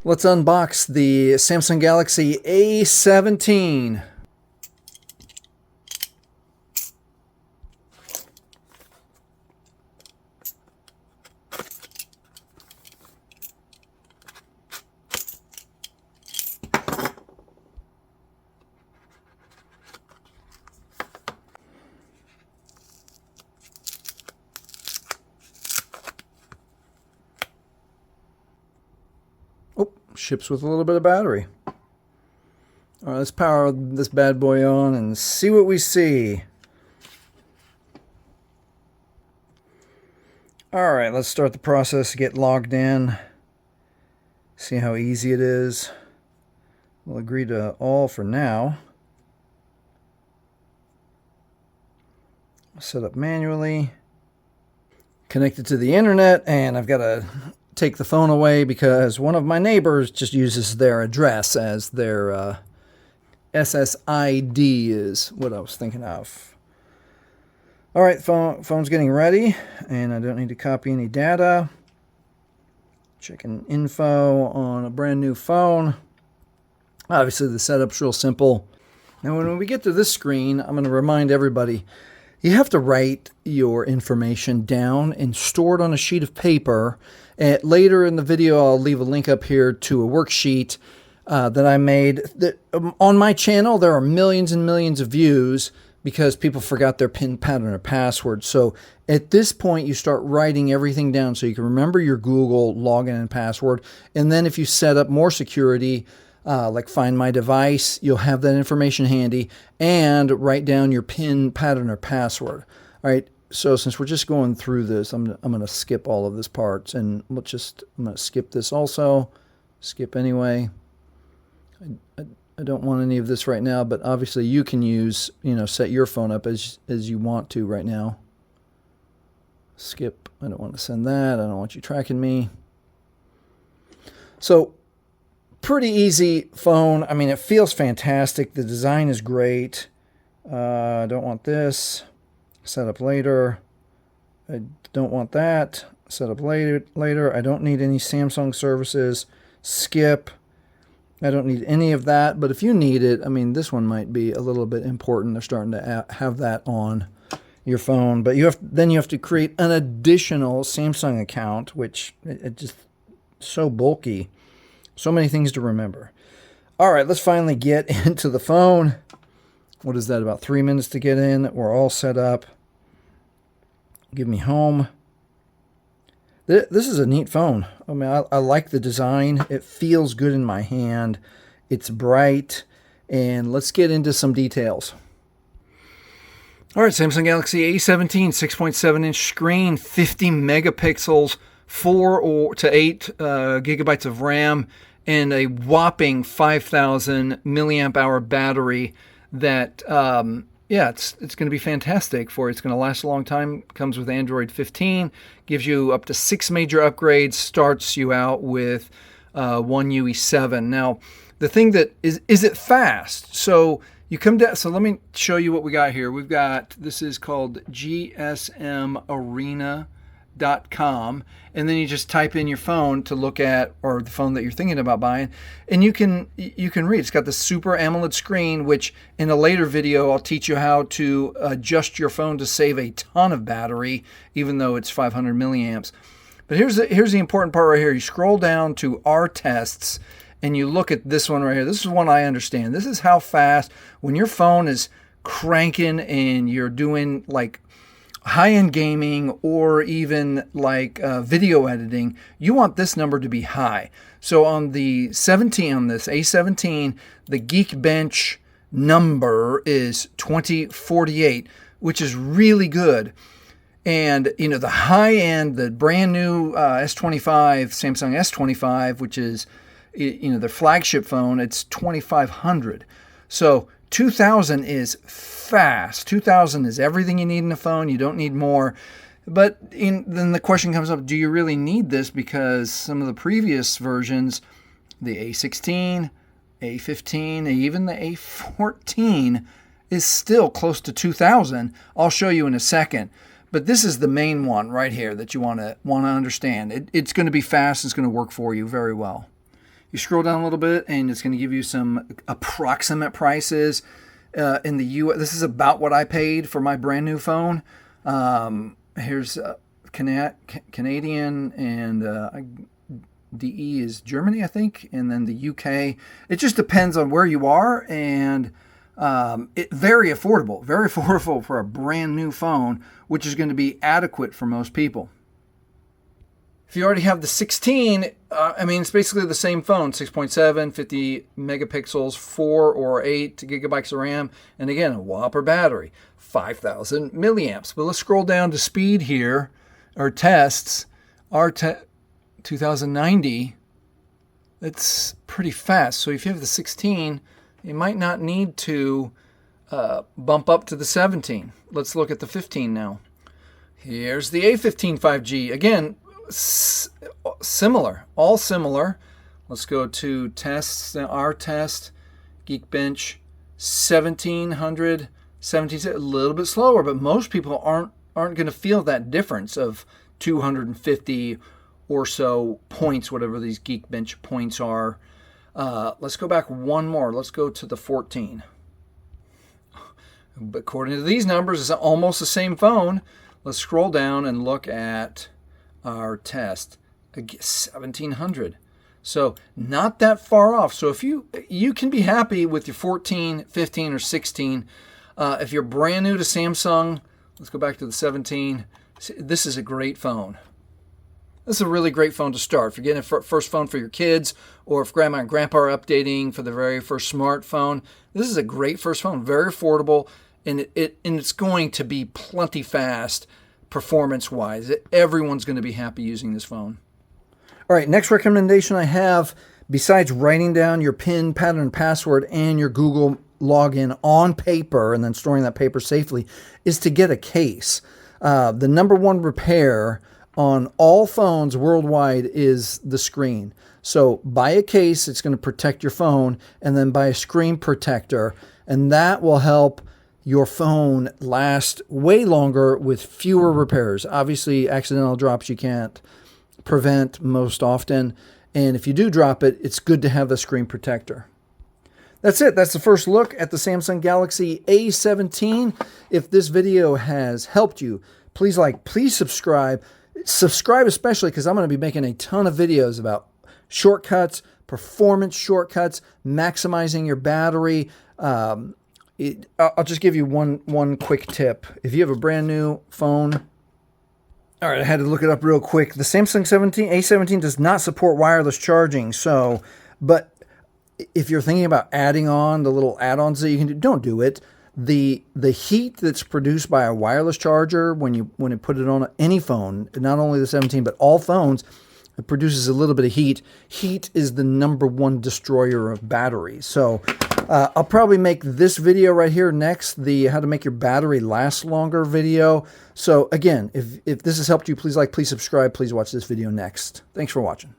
Let's unbox the Samsung Galaxy A17. Oh, ships with a little bit of battery. All right, let's power this bad boy on and see what we see. All right, let's start the process to get logged in. See how easy it is. We'll agree to all for now. Set up manually. Connected to the internet, and I've got to take the phone away because one of my neighbors just uses their address as their SSID is what I was thinking of. All right, phone's getting ready, and I don't need to copy any data. Checking info on a brand new phone. Obviously, the setup's real simple. Now, when we get to this screen, I'm going to remind everybody, you have to write your information down and store it on a sheet of paper. And later in the video, I'll leave a link up here to a worksheet that I made. On my channel, there are millions and millions of views because people forgot their PIN pattern or password. So at this point, you start writing everything down so you can remember your Google login and password. And then if you set up more security, like Find My Device, you'll have that information handy, and write down your PIN pattern or password. All right. So since we're just going through this, I'm going to skip all of this parts, and I'm going to skip this also. Skip anyway. I don't want any of this right now, but obviously you can use, set your phone up as you want to right now. Skip. I don't want to send that. I don't want you tracking me. So pretty easy phone. I mean, it feels fantastic. The design is great. I don't want this. Set up later. I don't want that. Set up later. I don't need any Samsung services. Skip. I don't need any of that. But if you need it, I mean, this one might be a little bit important. They're starting to have that on your phone. But then you have to create an additional Samsung account, which it just so bulky. So many things to remember. All right, let's finally get into the phone. What is that, about 3 minutes to get in? We're all set up. Give me home. This is a neat phone. I mean, I like the design. It feels good in my hand. It's bright. And let's get into some details. All right, Samsung Galaxy A17, 6.7-inch screen, 50 megapixels, 4 to 8 gigabytes of RAM, and a whopping 5,000 milliamp hour battery that, it's going to be fantastic for you. It's going to last a long time. Comes with Android 15, gives you up to 6 major upgrades, starts you out with One UI 7. Now, the thing that is it fast? So you come down, so let me show you what we got here. We've got, this is called gsmarena.com, and then you just type in your phone to look at, or the phone that you're thinking about buying, and you can read. It's got the super AMOLED screen, which in a later video I'll teach you how to adjust your phone to save a ton of battery, even though it's 500 milliamps. But here's the important part right here. You scroll down to our tests, and you look at this one right here. This is one I understand. This is how fast, when your phone is cranking and you're doing like high-end gaming or even like video editing, you want this number to be high. So on the 17, on this A17, the Geekbench number is 2048, which is really good. And the high end, the brand new S25, Samsung S25, which is their flagship phone, it's 2500. So 2000 is fast. 2000 is everything you need in a phone. You don't need more. But then the question comes up, do you really need this? Because some of the previous versions, the A16, A15, even the A14 is still close to 2000. I'll show you in a second. But this is the main one right here that you want to understand. It's going to be fast. It's going to work for you very well. You scroll down a little bit, and it's going to give you some approximate prices. In the U.S., this is about what I paid for my brand new phone. Here's Canadian, and DE is Germany, I think, and then the UK. It just depends on where you are, and very affordable for a brand new phone, which is going to be adequate for most people. If you already have the 16, I mean, it's basically the same phone, 6.7, 50 megapixels, 4 or 8 gigabytes of RAM, and again, a whopper battery, 5,000 milliamps. But let's scroll down to speed here, or tests. Our 2090, it's pretty fast. So if you have the 16, you might not need to bump up to the 17. Let's look at the 15 now. Here's the A15 5G. Again, similar, all similar. Let's go to tests. Our test, Geekbench, 1700, 17, a little bit slower, but most people aren't going to feel that difference of 250 or so points, whatever these Geekbench points are. Let's go back one more. Let's go to the 14. But according to these numbers, it's almost the same phone. Let's scroll down and look at our test. 1700. So not that far off. So if you can be happy with your 14, 15, or 16. If you're brand new to Samsung, let's go back to the 17. This is a great phone. This is a really great phone to start. If you're getting a first phone for your kids, or if grandma and grandpa are updating for the very first smartphone, this is a great first phone. Very affordable, and it's going to be plenty fast performance-wise. Everyone's going to be happy using this phone. All right, next recommendation I have, besides writing down your PIN, pattern, password, and your Google login on paper and then storing that paper safely, is to get a case. The number one repair on all phones worldwide is the screen. So buy a case, it's going to protect your phone, and then buy a screen protector, and that will help your phone last way longer with fewer repairs. Obviously, accidental drops you can't prevent most often, and if you do drop it, it's good to have the screen protector. That's it. That's the first look at the Samsung Galaxy A17. If this video has helped you, please subscribe. Subscribe especially because I'm going to be making a ton of videos about shortcuts, performance shortcuts, maximizing your battery. I'll just give you one quick tip. If you have a brand new phone, all right, I had to look it up real quick. The Samsung A17 does not support wireless charging. But if you're thinking about adding on the little add-ons that you can do, don't do it. The heat that's produced by a wireless charger when you put it on any phone, not only the 17 but all phones, it produces a little bit of heat. Heat is the number one destroyer of batteries. So I'll probably make this video right here next, the how to make your battery last longer video. So again, if this has helped you, please subscribe, please watch this video next. Thanks for watching.